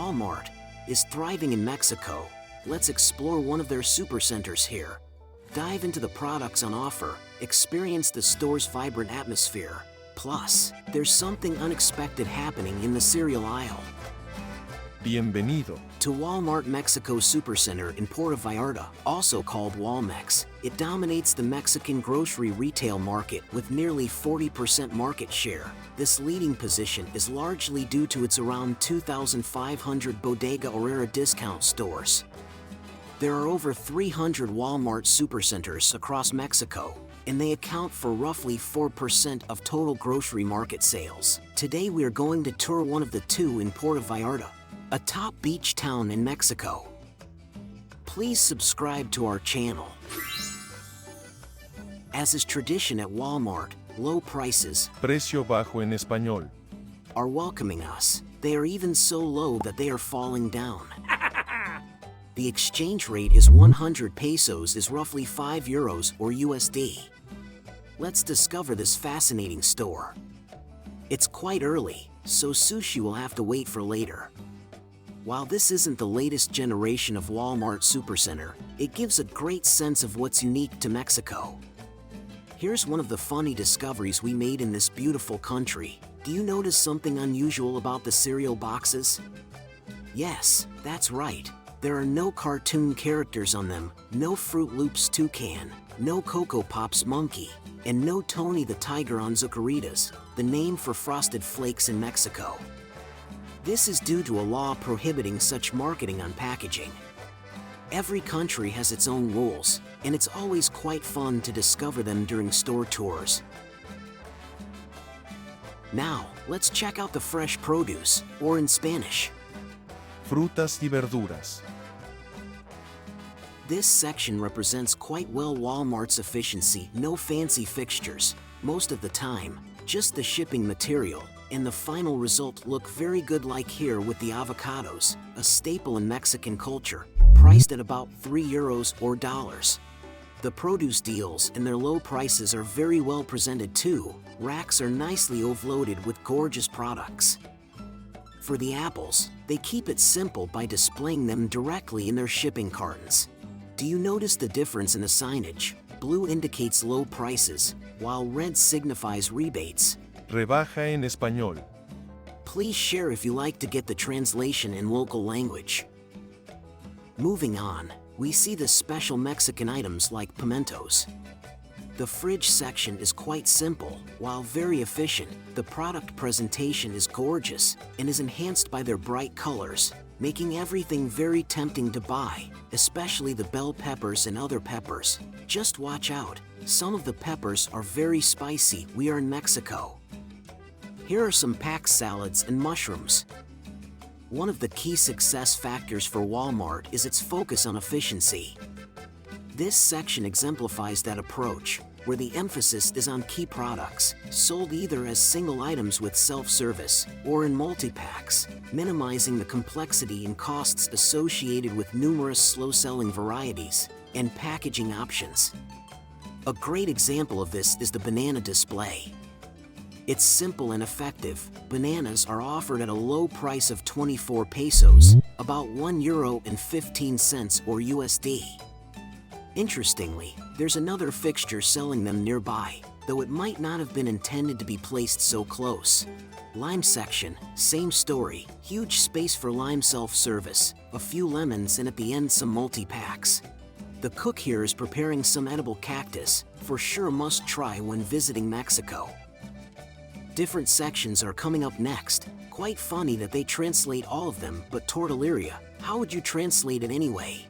Walmart is thriving in Mexico. Let's explore one of their supercenters here. Dive into the products on offer, experience the store's vibrant atmosphere. Plus, there's something unexpected happening in the cereal aisle. Bienvenido To Walmart Mexico Supercenter in Puerto Vallarta, also called Walmex. It dominates the Mexican grocery retail market with nearly 40% market share. This leading position is largely due to its around 2,500 Bodega Aurrera discount stores. There are over 300 Walmart supercenters across Mexico, and they account for roughly 4% of total grocery market sales. Today we are going to tour one of the two in Puerto Vallarta, a top beach town in Mexico. Please subscribe to our channel. As is tradition at Walmart, low prices Precio bajo en español. are welcoming us. They are even so low that they are falling down. The exchange rate is 100 pesos is roughly 5 euros or USD. Let's discover this fascinating store. It's quite early, so sushi will have to wait for later. While this isn't the latest generation of Walmart Supercenter, it gives a great sense of what's unique to Mexico. Here's one of the funny discoveries we made in this beautiful country. Do you notice something unusual about the cereal boxes? Yes, that's right. There are no cartoon characters on them, no Fruit Loops toucan, no Cocoa Pops monkey, and no Tony the Tiger on Zucaritas, the name for Frosted Flakes in Mexico. This is due to a law prohibiting such marketing on packaging. Every country has its own rules, and it's always quite fun to discover them during store tours. Now, let's check out the fresh produce, or in Spanish, Frutas y verduras. This section represents quite well Walmart's efficiency. No fancy fixtures, most of the time, just the shipping material, and the final result look very good, like here with the avocados, a staple in Mexican culture, priced at about 3 euros or dollars. The produce deals and their low prices are very well presented too. Racks are nicely overloaded with gorgeous products. For the apples, they keep it simple by displaying them directly in their shipping cartons. Do you notice the difference in the signage? Blue indicates low prices, while red signifies rebates. Rebaja en español. Please share if you like to get the translation in local language. Moving on, we see the special Mexican items like pimentos. The fridge section is quite simple, while very efficient. The product presentation is gorgeous and is enhanced by their bright colors, making everything very tempting to buy, especially the bell peppers and other peppers. Just watch out, some of the peppers are very spicy. We are in Mexico. Here are some packed salads and mushrooms. One of the key success factors for Walmart is its focus on efficiency. This section exemplifies that approach, where the emphasis is on key products, sold either as single items with self-service or in multi-packs, minimizing the complexity and costs associated with numerous slow-selling varieties and packaging options. A great example of this is the banana display. It's simple and effective. Bananas are offered at a low price of 24 pesos, about 1 euro and 15 cents or USD. Interestingly, there's another fixture selling them nearby, though it might not have been intended to be placed so close. Lime section, same story, huge space for lime self-service, a few lemons, and at the end some multi-packs. The cook here is preparing some edible cactus, for sure must try when visiting Mexico. Different sections are coming up next. Quite funny that they translate all of them, but tortilleria, how would you translate it anyway?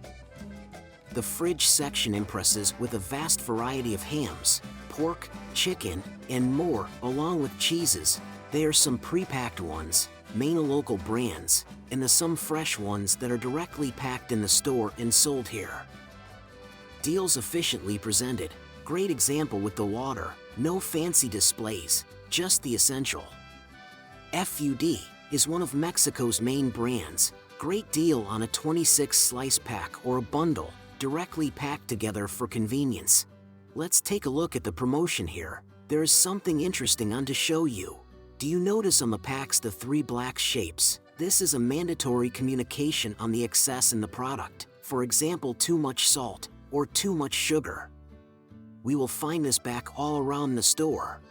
The fridge section impresses with a vast variety of hams, pork, chicken, and more, along with cheeses. There are some pre-packed ones, mainly local brands, and some fresh ones that are directly packed in the store and sold here. Deals efficiently presented. Great example with the water, no fancy displays, just the essential. FUD is one of Mexico's main brands. Great deal on a 26 slice pack or a bundle, directly packed together for convenience. Let's take a look at the promotion here. There is something interesting on to show you. Do you notice on the packs the 3 black shapes? This is a mandatory communication on the excess in the product, for example too much salt or too much sugar. We will find this back all around the store.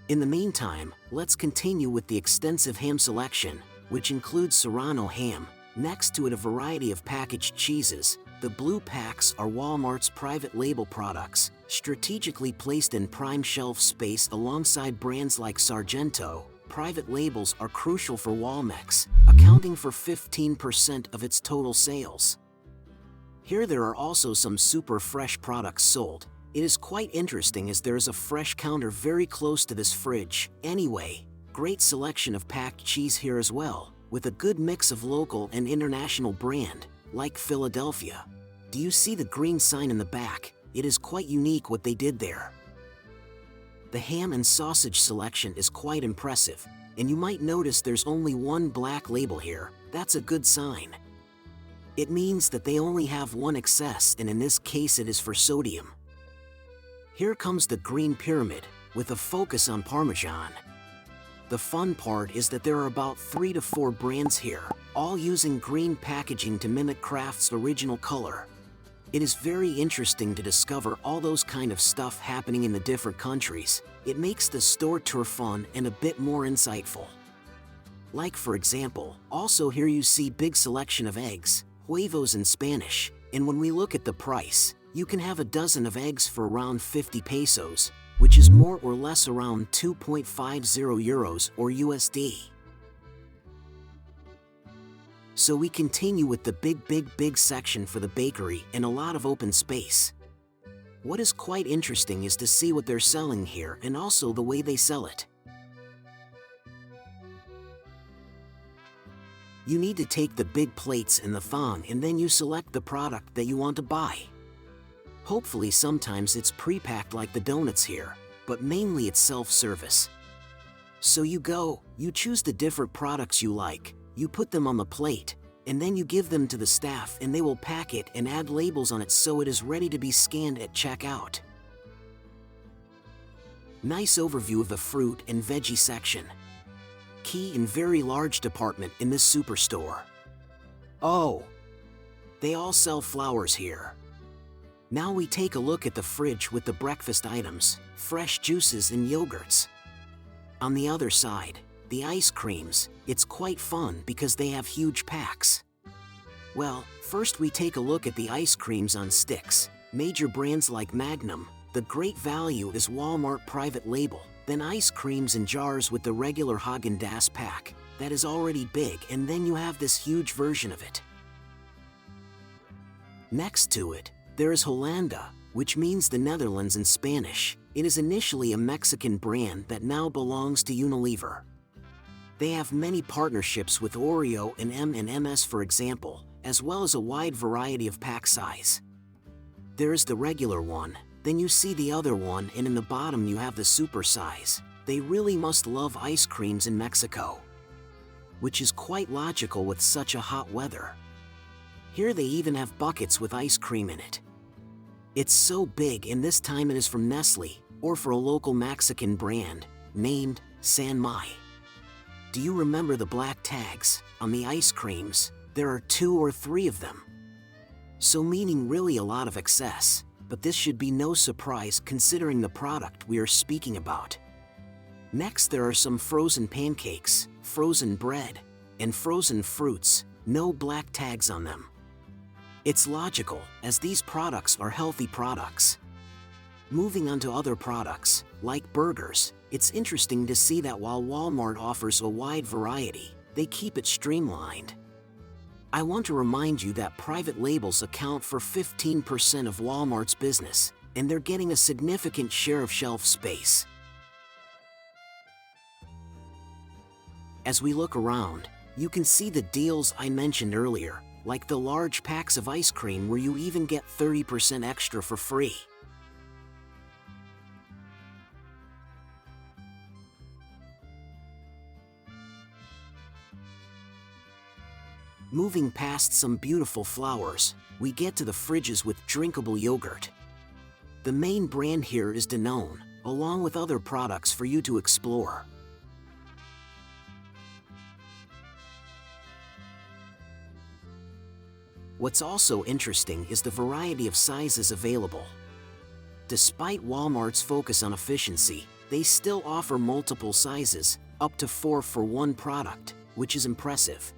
In the meantime, let's continue with the extensive ham selection, which includes Serrano ham. Next to it a variety of packaged cheeses. The blue packs are Walmart's private label products, strategically placed in prime shelf space alongside brands like Sargento. Private labels are crucial for Walmex, accounting for 15% of its total sales. Here there are also some super fresh products sold. It is quite interesting as there is a fresh counter very close to this fridge. Anyway, great selection of packed cheese here as well, with a good mix of local and international brand, like Philadelphia. Do you see the green sign in the back? It is quite unique what they did there. The ham and sausage selection is quite impressive, and you might notice there's only one black label here. That's a good sign. It means that they only have one excess, and in this case it is for sodium. Here comes the green pyramid, with a focus on Parmesan. The fun part is that there are about 3 to 4 brands here, all using green packaging to mimic Kraft's original color. It is very interesting to discover all those kind of stuff happening in the different countries. It makes the store tour fun and a bit more insightful. Like for example, also here you see big selection of eggs, huevos in Spanish, and when we look at the price, you can have a dozen of eggs for around 50 pesos, which is more or less around 2.50 euros or USD. So we continue with the big section for the bakery and a lot of open space. What is quite interesting is to see what they're selling here and also the way they sell it. You need to take the big plates and the thong and then you select the product that you want to buy. Hopefully sometimes it's pre-packed like the donuts here, but mainly it's self-service. So you choose the different products you like, you put them on the plate, and then you give them to the staff and they will pack it and add labels on it so it is ready to be scanned at checkout. Nice overview of the fruit and veggie section. Key and very large department in this superstore. Oh, they all sell flowers here. Now we take a look at the fridge with the breakfast items, fresh juices and yogurts. On the other side, the ice creams. It's quite fun because they have huge packs. Well, first we take a look at the ice creams on sticks. Major brands like Magnum. The great value is Walmart private label. Then ice creams in jars with the regular Häagen-Dazs pack. That is already big, and then you have this huge version of it. Next to it, there is Hollanda, which means the Netherlands in Spanish. It is initially a Mexican brand that now belongs to Unilever. They have many partnerships with Oreo and M&Ms for example, as well as a wide variety of pack size. There is the regular one, then you see the other one, and in the bottom you have the super size. They really must love ice creams in Mexico, which is quite logical with such a hot weather. Here they even have buckets with ice cream in it. It's so big, and this time it is from Nestle, or for a local Mexican brand, named San Mai. Do you remember the black tags on the ice creams? There are 2 or 3 of them. So meaning really a lot of excess, but this should be no surprise considering the product we are speaking about. Next there are some frozen pancakes, frozen bread, and frozen fruits, no black tags on them. It's logical, as these products are healthy products. Moving on to other products, like burgers, it's interesting to see that while Walmart offers a wide variety, they keep it streamlined. I want to remind you that private labels account for 15% of Walmart's business, and they're getting a significant share of shelf space. As we look around, you can see the deals I mentioned earlier, like the large packs of ice cream where you even get 30% extra for free. Moving past some beautiful flowers, we get to the fridges with drinkable yogurt. The main brand here is Danone, along with other products for you to explore. What's also interesting is the variety of sizes available. Despite Walmart's focus on efficiency, they still offer multiple sizes, up to 4 for one product, which is impressive.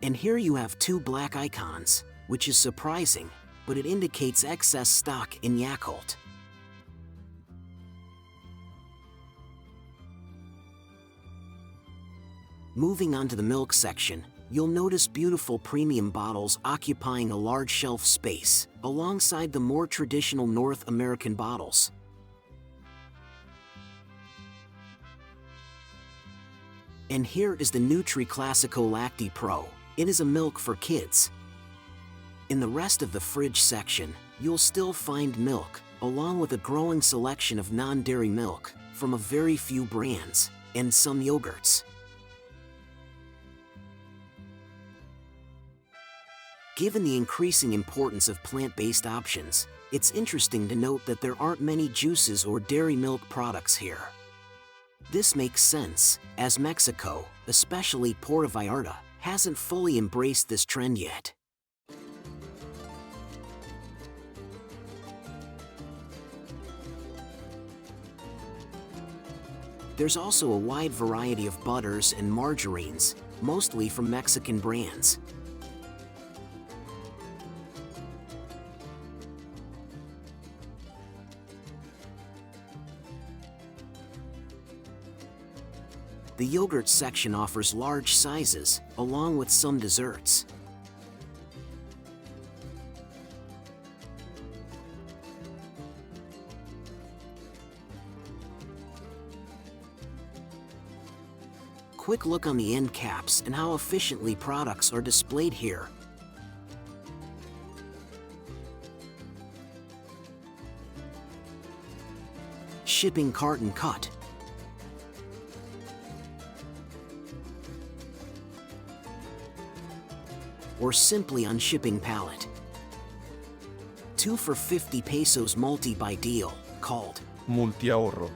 And here you have 2 black icons, which is surprising, but it indicates excess stock in Yakult. Moving on to the milk section, you'll notice beautiful premium bottles occupying a large shelf space, alongside the more traditional North American bottles. And here is the NutriClassico Lacti Pro. It is a milk for kids. In the rest of the fridge section, you'll still find milk, along with a growing selection of non-dairy milk, from a very few brands, and some yogurts. Given the increasing importance of plant-based options, it's interesting to note that there aren't many juices or dairy milk products here. This makes sense, as Mexico, especially Puerto Vallarta, hasn't fully embraced this trend yet. There's also a wide variety of butters and margarines, mostly from Mexican brands. The yogurt section offers large sizes, along with some desserts. Quick look on the end caps and how efficiently products are displayed here. Shipping carton cut. Or simply on shipping pallet. 2 for 50 pesos multi-buy deal, called Multiahorro.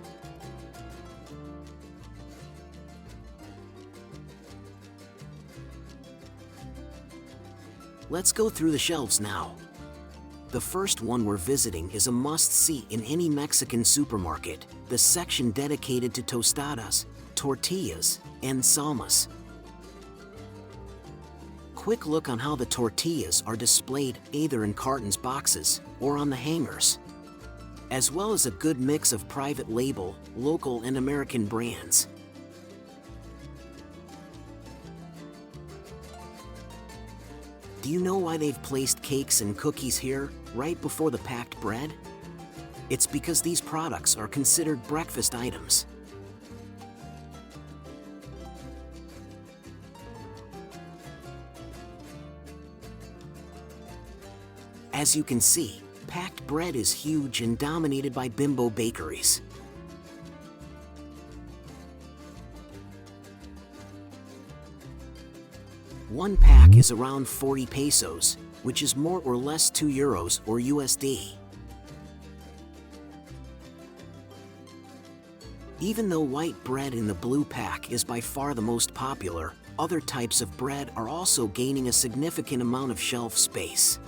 Let's go through the shelves now. The first one we're visiting is a must-see in any Mexican supermarket, the section dedicated to tostadas, tortillas, and salmas. Quick look on how the tortillas are displayed either in cartons boxes or on the hangers, as well as a good mix of private label, local and American brands. Do you know why they've placed cakes and cookies here, right before the packed bread? It's because these products are considered breakfast items. As you can see, packed bread is huge and dominated by Bimbo bakeries. One pack is around 40 pesos, which is more or less 2 euros or USD. Even though white bread in the blue pack is by far the most popular, other types of bread are also gaining a significant amount of shelf space.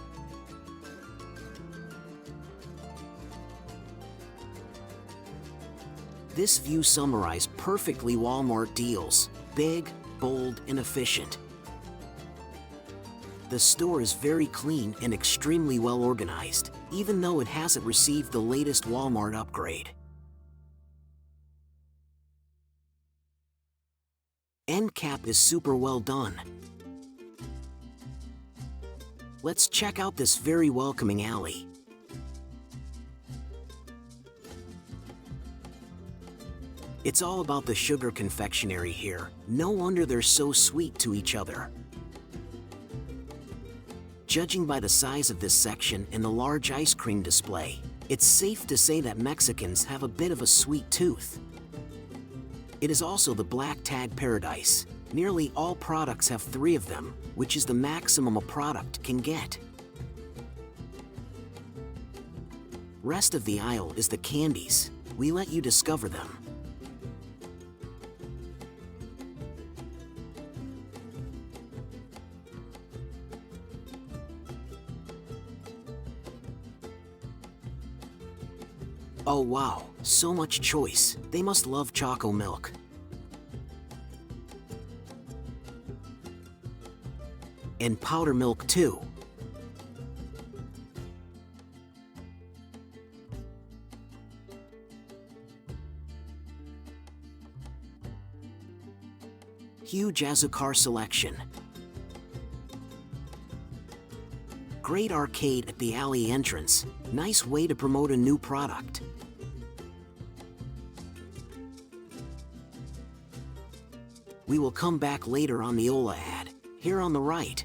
This view summarizes perfectly Walmart deals: big, bold, and efficient. The store is very clean and extremely well organized, even though it hasn't received the latest Walmart upgrade. End cap is super well done. Let's check out this very welcoming alley. It's all about the sugar confectionery here. No wonder they're so sweet to each other. Judging by the size of this section and the large ice cream display, it's safe to say that Mexicans have a bit of a sweet tooth. It is also the black tag paradise. Nearly all products have 3 of them, which is the maximum a product can get. Rest of the aisle is the candies. We let you discover them. Oh wow, so much choice. They must love Choco Milk. And powder milk too. Huge Azucar selection. Great arcade at the alley entrance. Nice way to promote a new product. We will come back later on the Ola ad, here on the right.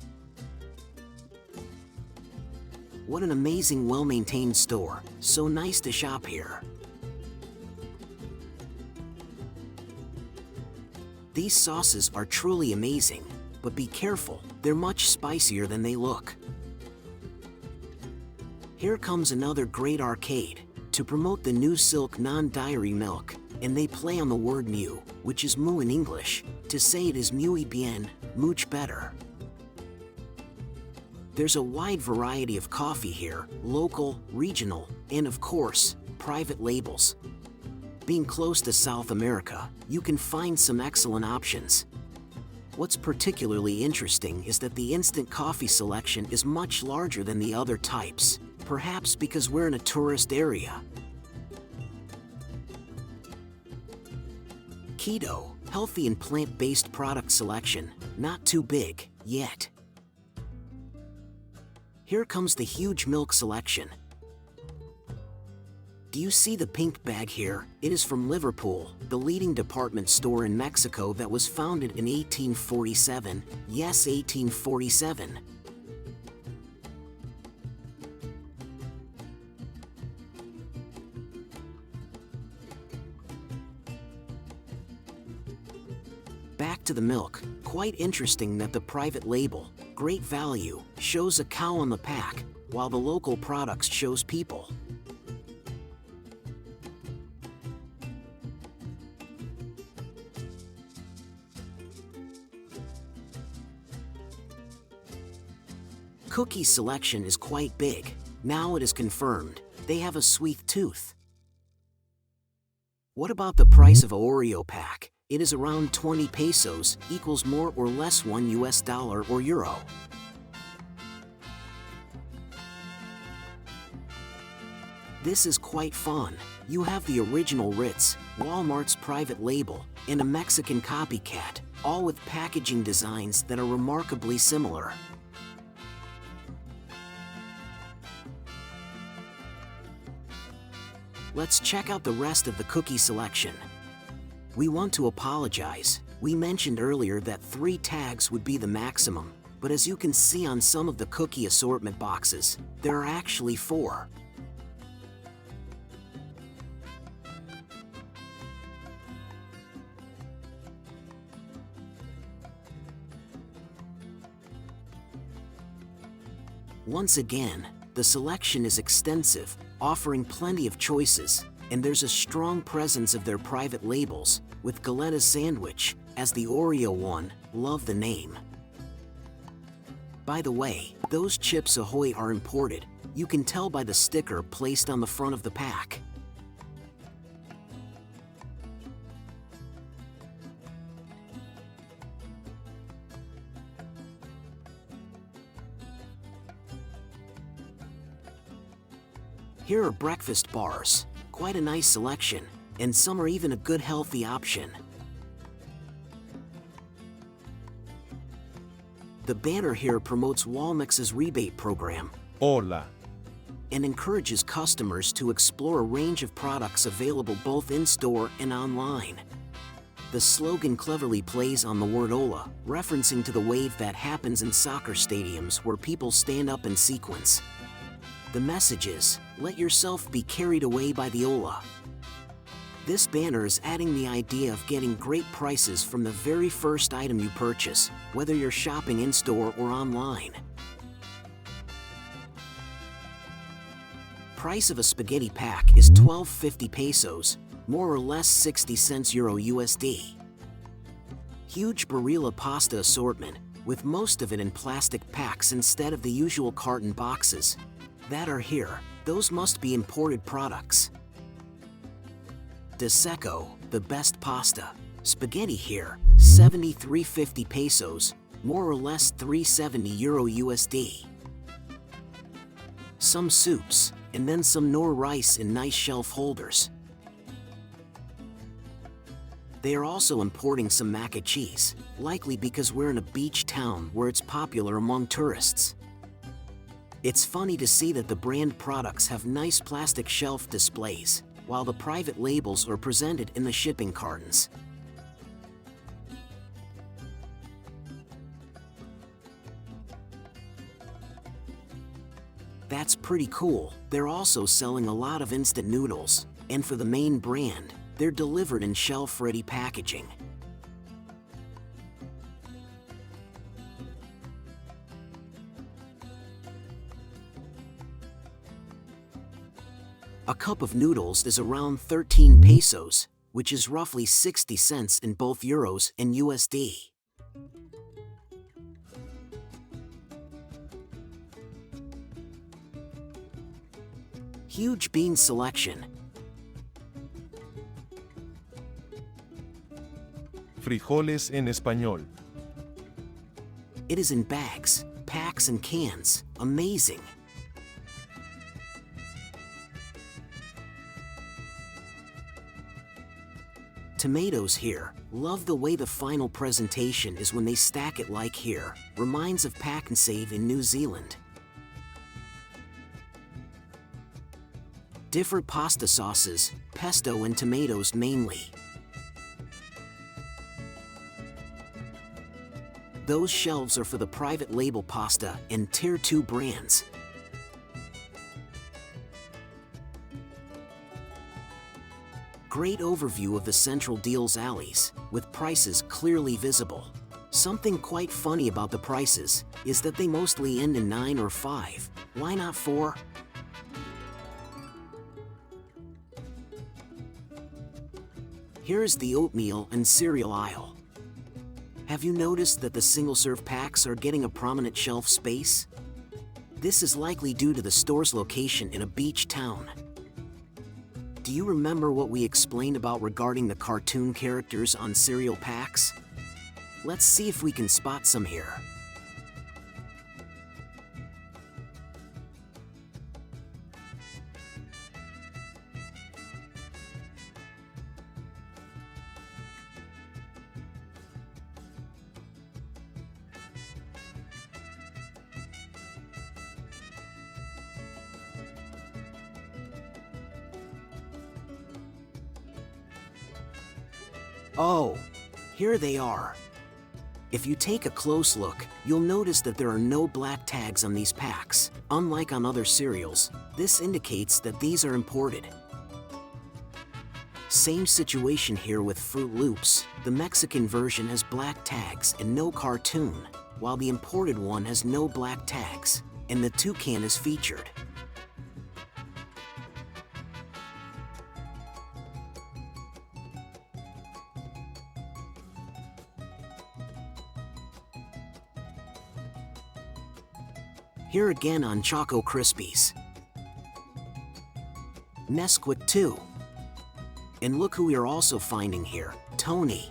What an amazing, well-maintained store. So nice to shop here. These sauces are truly amazing, but be careful, they're much spicier than they look. Here comes another great arcade to promote the new Silk non-dairy milk, and they play on the word mu, which is moo in English, to say it is muy bien, much better. There's a wide variety of coffee here, local, regional, and of course, private labels. Being close to South America, you can find some excellent options. What's particularly interesting is that the instant coffee selection is much larger than the other types, perhaps because we're in a tourist area. Keto, healthy and plant-based product selection, not too big, yet. Here comes the huge milk selection. Do you see the pink bag here? It is from Liverpool, the leading department store in Mexico that was founded in 1847. Yes, 1847. Back to the milk. Quite interesting that the private label, Great Value, shows a cow on the pack, while the local products shows people. Cookie selection is quite big. Now it is confirmed, they have a sweet tooth. What about the price of a Oreo pack? It is around 20 pesos, equals more or less $1 or euro. This is quite fun. You have the original Ritz, Walmart's private label, and a Mexican copycat, all with packaging designs that are remarkably similar. Let's check out the rest of the cookie selection. We want to apologize. We mentioned earlier that 3 tags would be the maximum, but as you can see on some of the cookie assortment boxes, there are actually 4. Once again, the selection is extensive, offering plenty of choices, and there's a strong presence of their private labels, with Galetta Sandwich as the Oreo one. Love the name. By the way, those Chips Ahoy are imported. You can tell by the sticker placed on the front of the pack. Here are breakfast bars. Quite a nice selection, and some are even a good healthy option. The banner here promotes Walmex's rebate program Hola. and encourages customers to explore a range of products available both in-store and online. The slogan cleverly plays on the word Ola, referencing to the wave that happens in soccer stadiums where people stand up in sequence. The message is, let yourself be carried away by the Ola. This banner is adding the idea of getting great prices from the very first item you purchase, whether you're shopping in-store or online. Price of a spaghetti pack is 12.50 pesos, more or less 60 cents Euro USD. Huge Barilla pasta assortment, with most of it in plastic packs instead of the usual carton boxes that are here. Those must be imported products. Disseco, the best pasta. Spaghetti here, 73.50 pesos, more or less 370 Euro USD. Some soups, and then some Knorr rice in nice shelf holders. They are also importing some mac and cheese, likely because we're in a beach town where it's popular among tourists. It's funny to see that the brand products have nice plastic shelf displays, while the private labels are presented in the shipping cartons. That's pretty cool. They're also selling a lot of instant noodles, and for the main brand, they're delivered in shelf-ready packaging. A cup of noodles is around 13 pesos, which is roughly 60 cents in both euros and USD. Huge bean selection. Frijoles en español. It is in bags, packs, and cans. Amazing. Tomatoes here. Love the way the final presentation is when they stack it like here. Reminds of Pack and Save in New Zealand. Different pasta sauces, pesto and tomatoes mainly. Those shelves are for the private label pasta and Tier 2 brands. Great overview of the central deals alleys, with prices clearly visible. Something quite funny about the prices is that they mostly end in 9 or 5. Why not 4? Here is the oatmeal and cereal aisle. Have you noticed that the single-serve packs are getting a prominent shelf space? This is likely due to the store's location in a beach town. Do you remember what we explained about regarding the cartoon characters on cereal packs? Let's see if we can spot some here. Oh, here they are. If you take a close look, you'll notice that there are no black tags on these packs. Unlike on other cereals, this indicates that these are imported. Same situation here with Fruit Loops. The Mexican version has black tags and no cartoon, while the imported one has no black tags, and the toucan is featured. Here again on Choco Krispies. Nesquik too. And look who we are also finding here, Tony.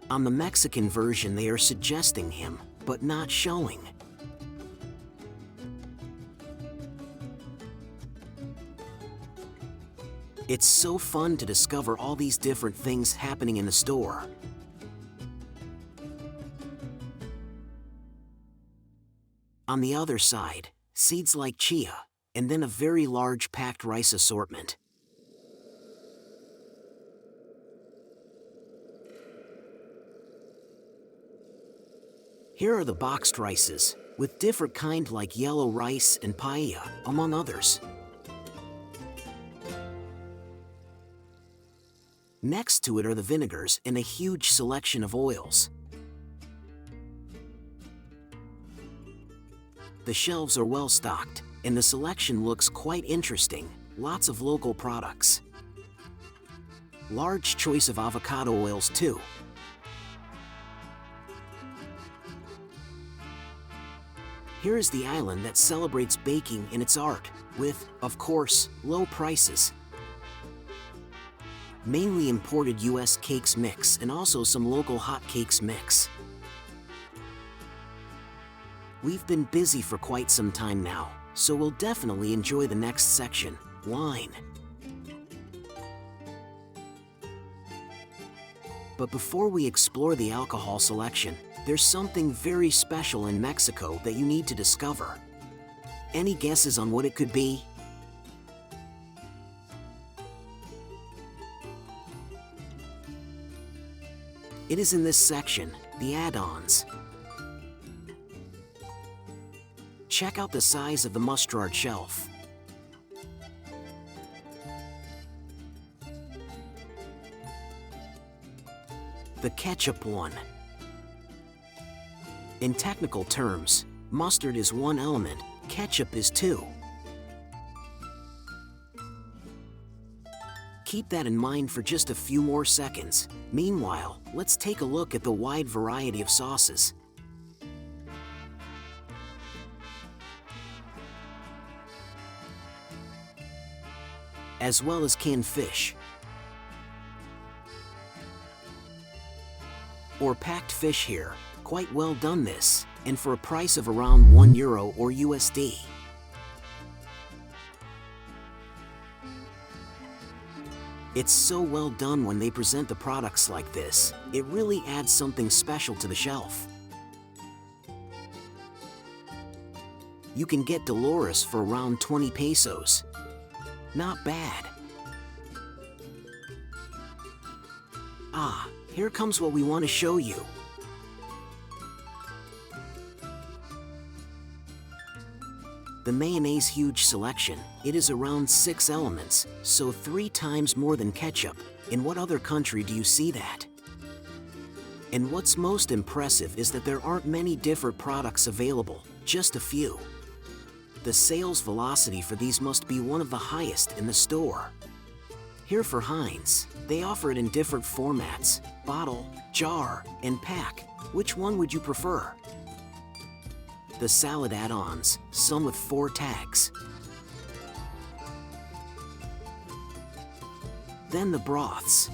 On the Mexican version they are suggesting him, but not showing. It's so fun to discover all these different things happening in the store. On the other side, seeds like chia, and then a very large packed rice assortment. Here are the boxed rices, with different kind like yellow rice and paella, among others. Next to it are the vinegars and a huge selection of oils. The shelves are well stocked, and the selection looks quite interesting. Lots of local products. Large choice of avocado oils too. Here is the island that celebrates baking in its art, with, of course, low prices. Mainly imported US cakes mix and also some local hot cakes mix. We've been busy for quite some time now, so we'll definitely enjoy the next section, wine. But before we explore the alcohol selection, there's something very special in Mexico that you need to discover. Any guesses on what it could be? It is in this section, the add-ons. Check out the size of the mustard shelf. The ketchup one. In technical terms, mustard is one element, ketchup is two. Keep that in mind for just a few more seconds. Meanwhile, let's take a look at the wide variety of sauces. As well as canned fish. Or packed fish here. Quite well done this, and for a price of around €1 or USD. It's so well done when they present the products like this. It really adds something special to the shelf. You can get Dolores for around 20 pesos. Not bad. Ah, here comes what we want to show you. The mayonnaise huge selection. It is around 6 elements, so 3 times more than ketchup. In what other country do you see that? And what's most impressive is that there aren't many different products available, just a few. The sales velocity for these must be one of the highest in the store. Here for Heinz, they offer it in different formats, bottle, jar, and pack. Which one would you prefer? The salad add-ons, some with 4 tags. Then the broths.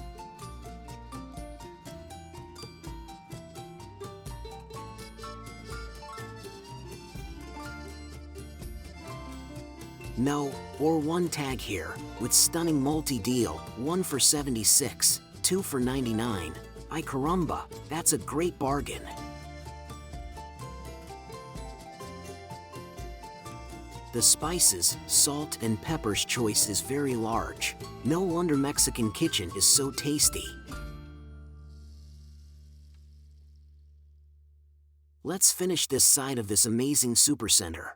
No, or 1 tag here, with stunning multi-deal, 1 for 76, 2 for 99. Ay caramba, that's a great bargain. The spices, salt, and peppers choice is very large. No wonder Mexican kitchen is so tasty. Let's finish this side of this amazing supercenter.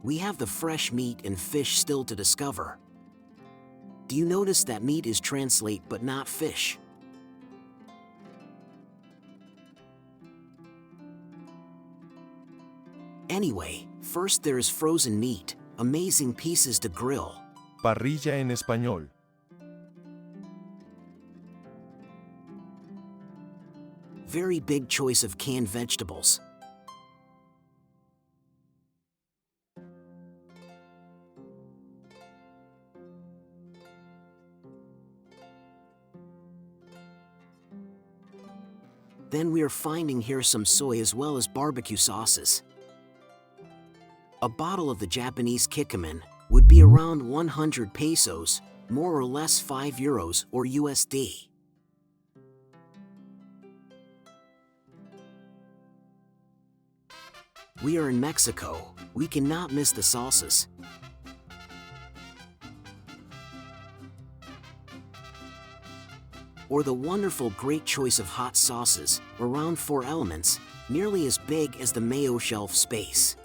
We have the fresh meat and fish still to discover. Do you notice that meat is translate but not fish? Anyway, first there is frozen meat, amazing pieces to grill. Parrilla en español. Very big choice of canned vegetables. Then we are finding here some soy as well as barbecue sauces. A bottle of the Japanese Kikkoman would be around 100 pesos, more or less €5 or USD. We are in Mexico. We cannot miss the salsas. Or the wonderful great choice of hot sauces, around 4 elements, nearly as big as the mayo shelf space.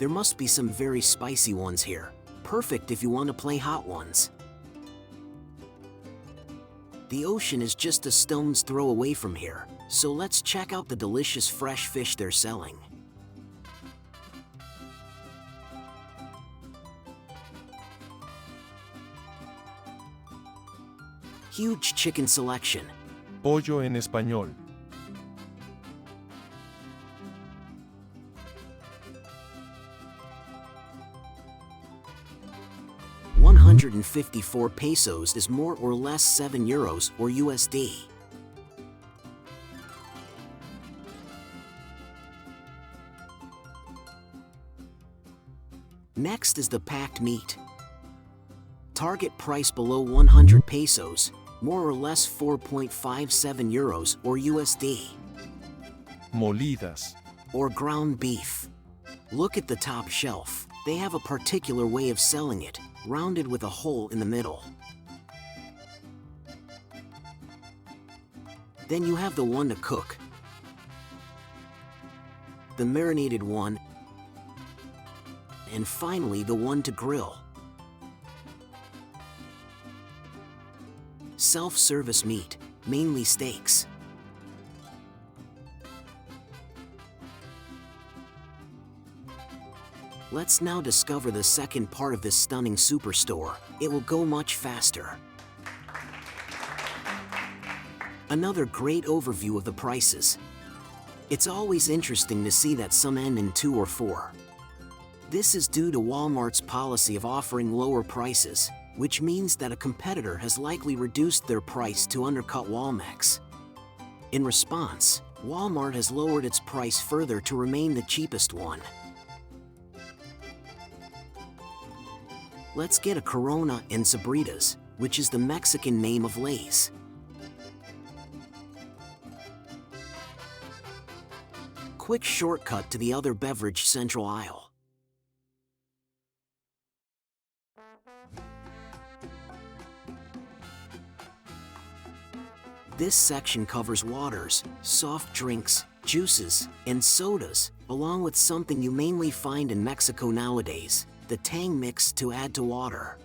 There must be some very spicy ones here. Perfect if you want to play hot ones. The ocean is just a stone's throw away from here, so let's check out the delicious fresh fish they're selling. Huge chicken selection. Pollo en español. $154 is more or less €7 or USD. Next is the packed meat. Target price below 100 pesos, more or less €4.57 or USD. Molidas. Or ground beef. Look at the top shelf. They have a particular way of selling it, rounded with a hole in the middle. Then you have the one to cook, the marinated one, and finally the one to grill. Self-service meat, mainly steaks. Let's now discover the second part of this stunning superstore. It will go much faster. Another great overview of the prices. It's always interesting to see that some end in 2 or 4. This is due to Walmart's policy of offering lower prices, which means that a competitor has likely reduced their price to undercut Walmex. In response, Walmart has lowered its price further to remain the cheapest one. Let's get a Corona and Sabritas, which is the Mexican name of Lay's. Quick shortcut to the other beverage central aisle. This section covers waters, soft drinks, juices, and sodas, along with something you mainly find in Mexico nowadays, the Tang mix to add to water.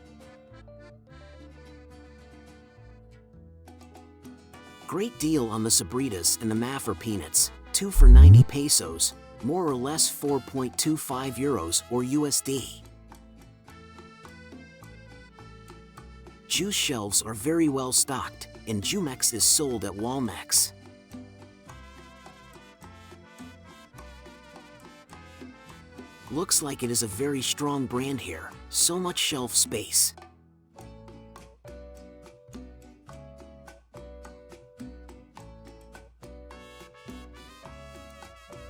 Great deal on the Sabritas and the Maffer peanuts, 2 for 90 pesos, more or less €4.25 or USD. Juice shelves are very well stocked, and Jumex is sold at Walmex. Looks like it is a very strong brand here, so much shelf space.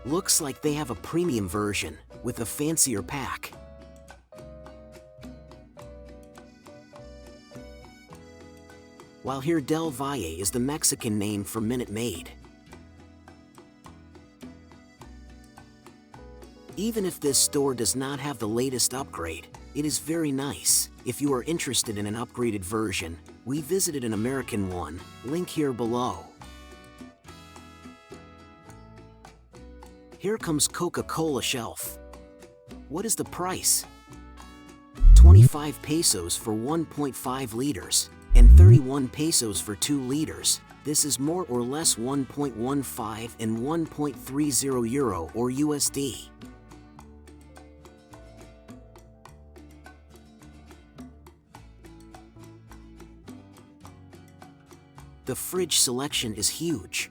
Looks like they have a premium version, with a fancier pack. While here Del Valle is the Mexican name for Minute Maid. Even if this store does not have the latest upgrade, it is very nice. If you are interested in an upgraded version, we visited an American one, link here below. Here comes Coca-Cola shelf. What is the price? 25 pesos for 1.5 liters, and 31 pesos for 2 liters. This is more or less 1.15 and 1.30 euro or USD. The fridge selection is huge.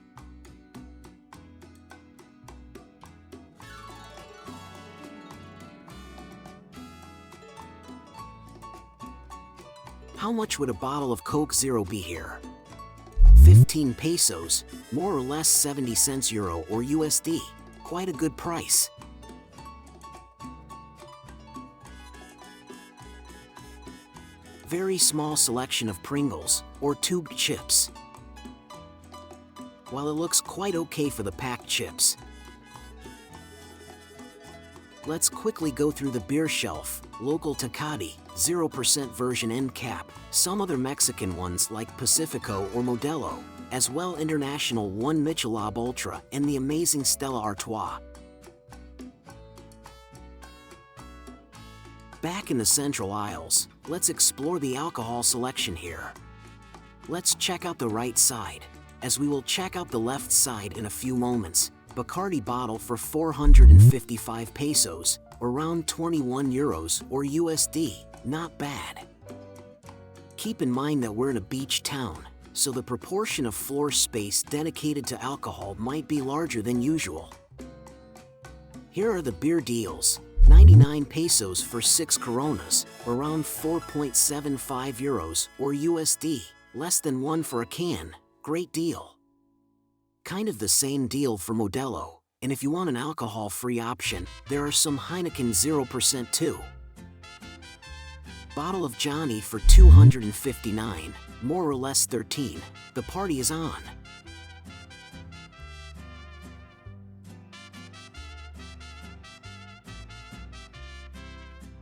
How much would a bottle of Coke Zero be here? 15 pesos, more or less 70 cents euro or USD. Quite a good price. Very small selection of Pringles, or tubed chips. While it looks quite okay for the packed chips, let's quickly go through the beer shelf. Local Tecate, 0% version end cap, some other Mexican ones like Pacifico or Modelo, as well international one Michelob Ultra and the amazing Stella Artois. Back in the central aisles, let's explore the alcohol selection here. Let's check out the right side, as we will check out the left side in a few moments. Bacardi bottle for 455 pesos, around 21 euros or USD, not bad. Keep in mind that we're in a beach town, so the proportion of floor space dedicated to alcohol might be larger than usual. Here are the beer deals. 99 pesos for 6 Coronas, around 4.75 euros or USD, less than 1 for a can, great deal. Kind of the same deal for Modelo, and if you want an alcohol-free option, there are some Heineken 0% too. Bottle of Johnny for 259, more or less 13, the party is on.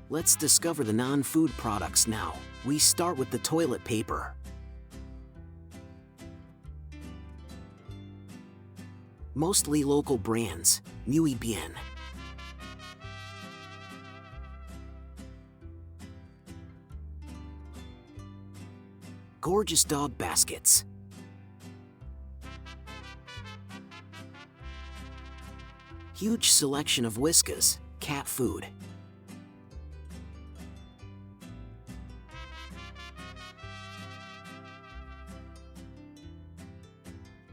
Let's discover the non-food products now. We start with the toilet paper. Mostly local brands, Muy Bien. Gorgeous dog baskets. Huge selection of Whiskas, cat food.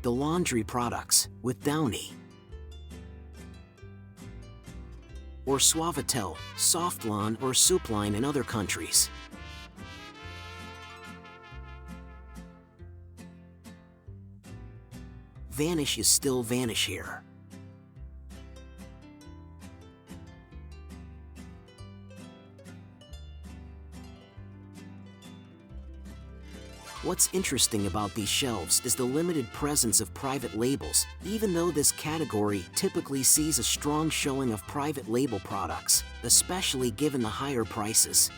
The laundry products, with Downy. Or Suavitel, Softlawn or Soupline in other countries. Vanish is still Vanish here. What's interesting about these shelves is the limited presence of private labels, even though this category typically sees a strong showing of private label products, especially given the higher prices.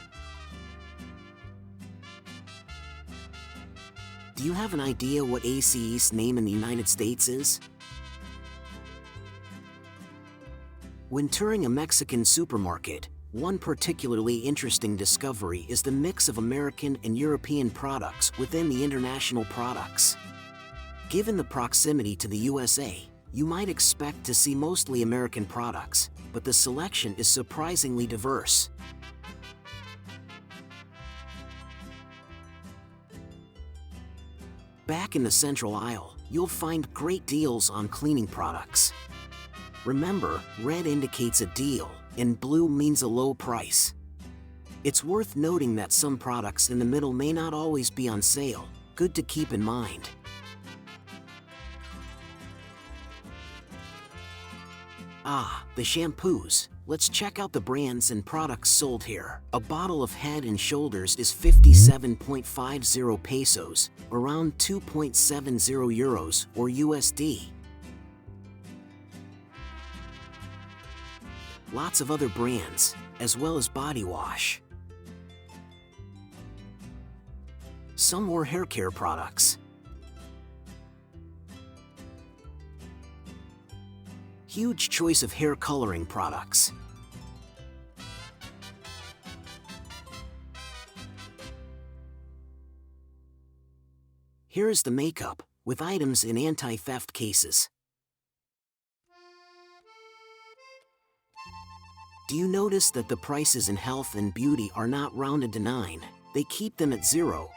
Do you have an idea what ACE's name in the United States is? When touring a Mexican supermarket, one particularly interesting discovery is the mix of American and European products within the international products. Given the proximity to the USA, you might expect to see mostly American products, but the selection is surprisingly diverse. Back in the central aisle, you'll find great deals on cleaning products. Remember, red indicates a deal, and blue means a low price. It's worth noting that some products in the middle may not always be on sale, good to keep in mind. Ah, the shampoos. Let's check out the brands and products sold here. A bottle of Head & Shoulders is 57.50 pesos, around 2.70 euros or USD. Lots of other brands, as well as body wash. Some more hair care products. Huge choice of hair coloring products. Here is the makeup, with items in anti-theft cases. Do you notice that the prices in health and beauty are not rounded to 9? They keep them at 0.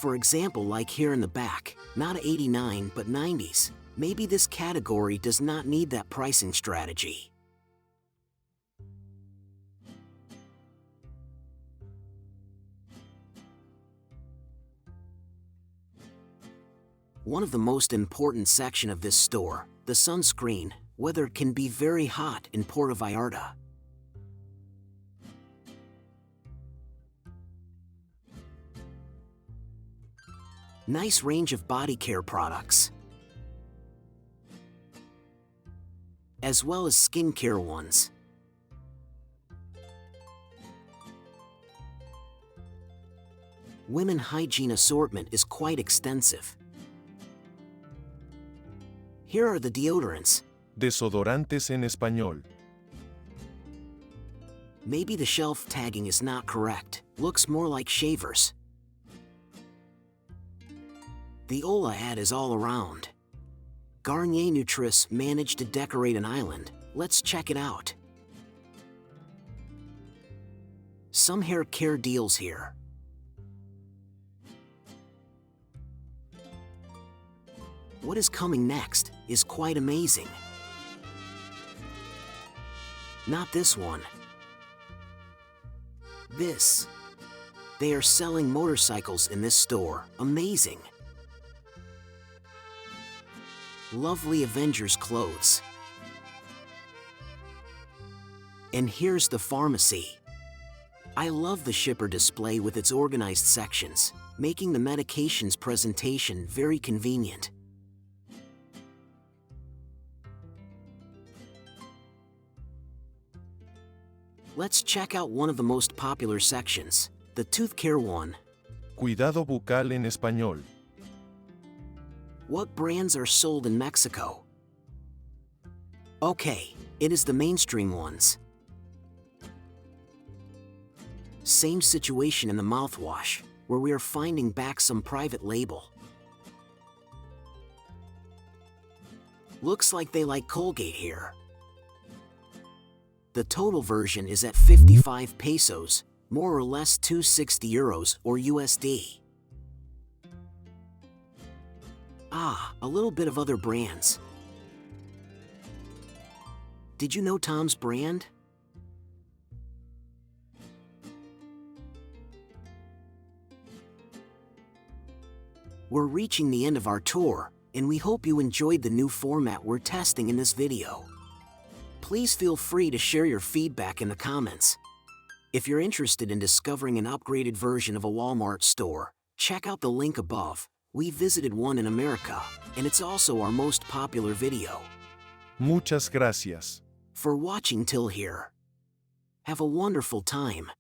For example, like here in the back, not 89 but 90s. Maybe this category does not need that pricing strategy. One of the most important section of this store, the sunscreen, weather can be very hot in Puerto Vallarta. Nice range of body care products, as well as skincare ones. Women hygiene assortment is quite extensive. Here are the deodorants. Desodorantes en español. Maybe the shelf tagging is not correct. Looks more like shavers. The Ola ad is all around. Garnier Nutris managed to decorate an island. Let's check it out. Some hair care deals here. What is coming next is quite amazing. Not this one. This. They are selling motorcycles in this store. Amazing. Lovely Avengers clothes. And here's the pharmacy. I love the shipper display with its organized sections, making the medications presentation very convenient. Let's check out one of the most popular sections, the tooth care one. Cuidado bucal en español. What brands are sold in Mexico? Okay, it is the mainstream ones. Same situation in the mouthwash, where we are finding back some private label. Looks like they like Colgate here. The total version is at 55 pesos, more or less 260 euros or USD. Ah, a little bit of other brands. Did you know Tom's brand? We're reaching the end of our tour, and we hope you enjoyed the new format we're testing in this video. Please feel free to share your feedback in the comments. If you're interested in discovering an upgraded version of a Walmart store, check out the link above. We visited one in America, and it's also our most popular video. Muchas gracias. For watching till here. Have a wonderful time.